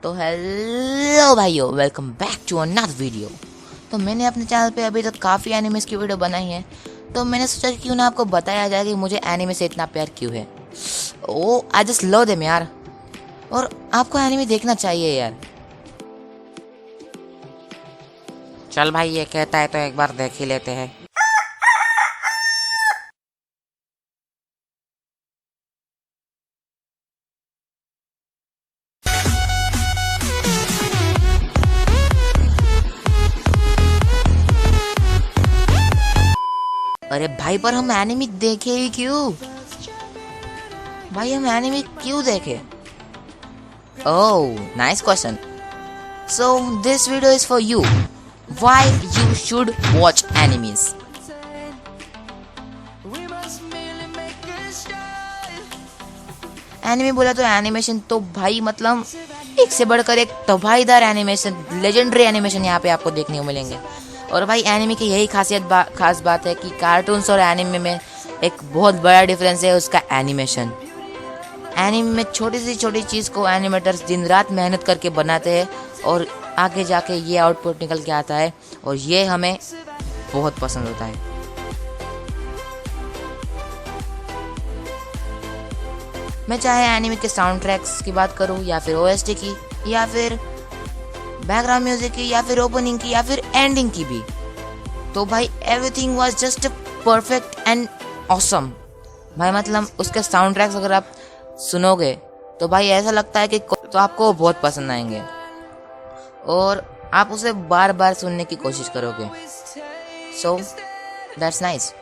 तो हेलो भाइयों, welcome back to another video. तो मैंने अपने चैनल पे अभी तक काफ़ी एनिमेस की वीडियो बनाई है, तो मैंने सोचा कि क्यों ना आपको बताया जाए कि मुझे एनिमे से इतना प्यार क्यों है। ओ आई जस्ट लव देम यार, और आपको एनिमे देखना चाहिए यार। चल भाई, ये कहता है तो एक बार देख ही लेते हैं। अरे भाई, पर हम एनिमे देखे ही क्यों? भाई हम एनिमे क्यों देखे? Oh nice question. So this video is for you, why you should watch enemies. Anime बोला तो एनिमेशन तो भाई मतलब एक से बढ़कर एक तबाहीदार एनिमेशन, लेजेंडरी एनिमेशन यहाँ पे आपको देखने को मिलेंगे। और भाई एनिमे की यही खास बात है कि कार्टून्स और एनिमे में एक बहुत बड़ा डिफरेंस है उसका एनिमेशन। एनिमे में छोटी से छोटी चीज़ को एनिमेटर्स दिन रात मेहनत करके बनाते हैं और आगे जाके ये आउटपुट निकल के आता है, और ये हमें बहुत पसंद होता है। मैं चाहे एनिमे के साउंड ट्रैक्स की बात करूं, या फिर ओएसटी की, या फिर बैकग्राउंड म्यूजिक की, या फिर ओपनिंग की, या फिर एंडिंग की भी, तो भाई everything was just perfect and awesome. भाई मतलब उसके साउंड ट्रैक्स अगर आप सुनोगे तो भाई ऐसा लगता है कि तो आपको बहुत पसंद आएंगे और आप उसे बार बार सुनने की कोशिश करोगे। So that's nice.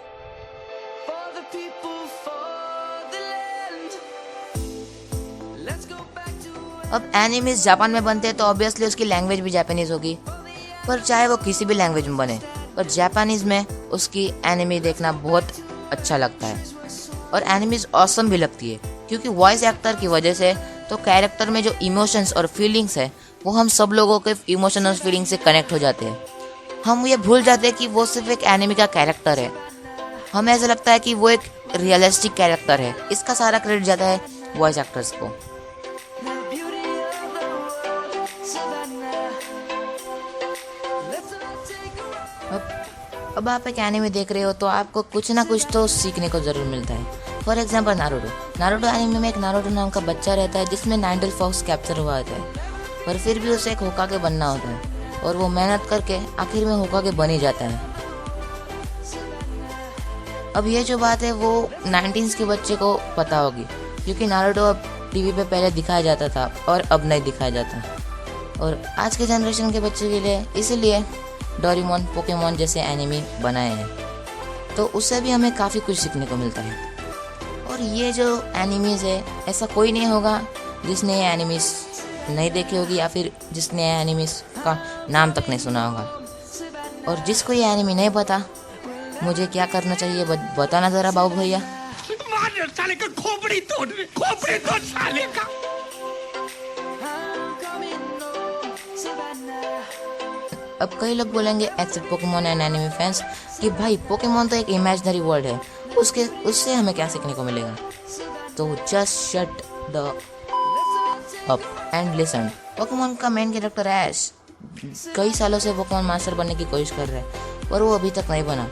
अब एनिमेस जापान में बनते हैं तो ऑब्वियसली उसकी लैंग्वेज भी जापानीज होगी, पर चाहे वो किसी भी लैंग्वेज में बने, पर जापानीज में उसकी एनिमे देखना बहुत अच्छा लगता है। और एनिमेज ऑसम भी लगती है क्योंकि वॉइस एक्टर की वजह से तो कैरेक्टर में जो इमोशंस और फीलिंग्स है वो हम सब लोगों के इमोशन और फीलिंग से कनेक्ट हो जाते हैं। हम ये भूल जाते हैं कि वो सिर्फ एक एनिमे का कैरेक्टर है। हमें ऐसा लगता है कि वो एक रियलिस्टिक कैरेक्टर है। इसका सारा क्रेडिट जाता है वॉइस एक्टर्स को। अब आप एक एनिमे देख रहे हो तो आपको कुछ ना कुछ तो सीखने को जरूर मिलता है। फॉर एग्जाम्पल नारुतो एनिमे में एक नारुतो नाम का बच्चा रहता है जिसमें नाइनटेल फॉक्स कैप्चर हुआ होता है, पर फिर भी उसे एक होकागे बनना होता है और वो मेहनत करके आखिर में होकागे बन ही जाता है। अब ये जो बात है वो 19s के बच्चे को पता होगी, क्योंकि नारुतो अब टीवी पे पहले दिखाया जाता था और अब नहीं दिखाया जाता। और आज के जनरेशन के बच्चे के लिए इसीलिए डोरेमोन, पोकेमोन जैसे एनिमे बनाए हैं, तो उससे भी हमें काफ़ी कुछ सीखने को मिलता है। और ये जो एनिमीज है, ऐसा कोई नहीं होगा जिसने ये एनिमीज नहीं देखी होगी या फिर जिसने ये एनिमीज का नाम तक नहीं सुना होगा। और जिसको ये एनिमी नहीं पता, मुझे क्या करना चाहिए बताना ज़रा बाबू भैया। साले का खोपड़ी तोड़ साले का। अब कई लोग बोलेंगे except Pokemon and anime fans कि भाई पोकेमोन तो एक इमेजिनरी वर्ल्ड है, उससे हमें क्या सीखने को मिलेगा। तो just shut the up and listen. Pokemon का मेन कैरेक्टर ऐश कई सालों से पोकेमोन मास्टर बनने की कोशिश कर रहा है, पर वो अभी तक नहीं बना।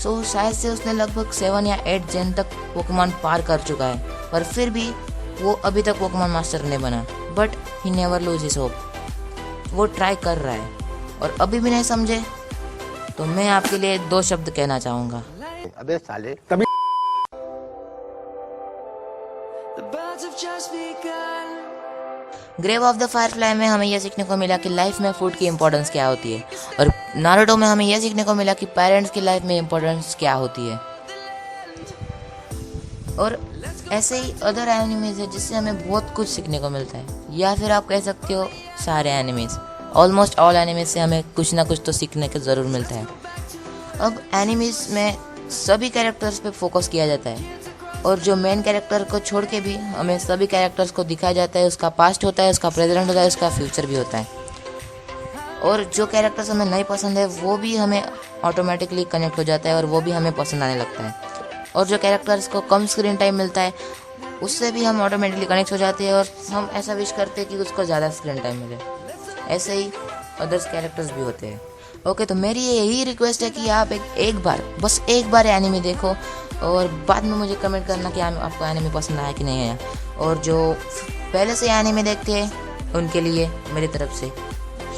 सो शायद से उसने लगभग 7 या 8 जेन तक पोकेमोन पार कर चुका है, पर फिर भी वो अभी तक पोकेमोन मास्टर नहीं बना। But he never lose his hope. वो ट्राई कर रहा है और अभी भी नहीं समझे तो मैं आपके लिए 2 शब्द कहना चाहूंगा। अबे साले तभी ग्रेव ऑफ द फायरफ्लाई में हमें यह सीखने को मिला कि लाइफ में फूड की इम्पोर्टेंस क्या होती है, और नारुतो में हमें यह सीखने को मिला कि पेरेंट्स की लाइफ में इम्पोर्टेंस क्या होती है। और ऐसे ही अदर एनिमेज है जिससे हमें बहुत कुछ सीखने को मिलता है, या फिर आप कह सकते हो सारे एनिमेज, ऑलमोस्ट ऑल एनिमेज से हमें कुछ ना कुछ तो सीखने को ज़रूर मिलता है। अब एनिमेज में सभी कैरेक्टर्स पे फोकस किया जाता है, और जो मेन कैरेक्टर को छोड़ के भी हमें सभी कैरेक्टर्स को दिखाया जाता है। उसका पास्ट होता है, उसका प्रेजेंट होता है, उसका फ्यूचर भी होता है। और जो कैरेक्टर्स हमें नहीं पसंद है वो भी हमें ऑटोमेटिकली कनेक्ट हो जाता है और वो भी हमें पसंद आने लगता है। और जो कैरेक्टर्स को कम स्क्रीन टाइम मिलता है उससे भी हम ऑटोमेटिकली कनेक्ट हो जाते हैं और हम ऐसा विश करते हैं कि उसको ज़्यादा स्क्रीन टाइम मिले। ऐसे ही अदर्स कैरेक्टर्स भी होते हैं। ओके, तो मेरी यही रिक्वेस्ट है कि आप एक बार, बस एक बार एनिमे देखो और बाद में मुझे कमेंट करना कि आपको एनिमे पसंद आया कि नहीं आया। और जो पहले से एनिमे देखते हैं उनके लिए मेरी तरफ से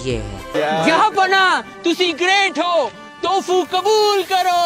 ये है। यहाँ बना तुसी ग्रेट हो, तोफू कबूल करो।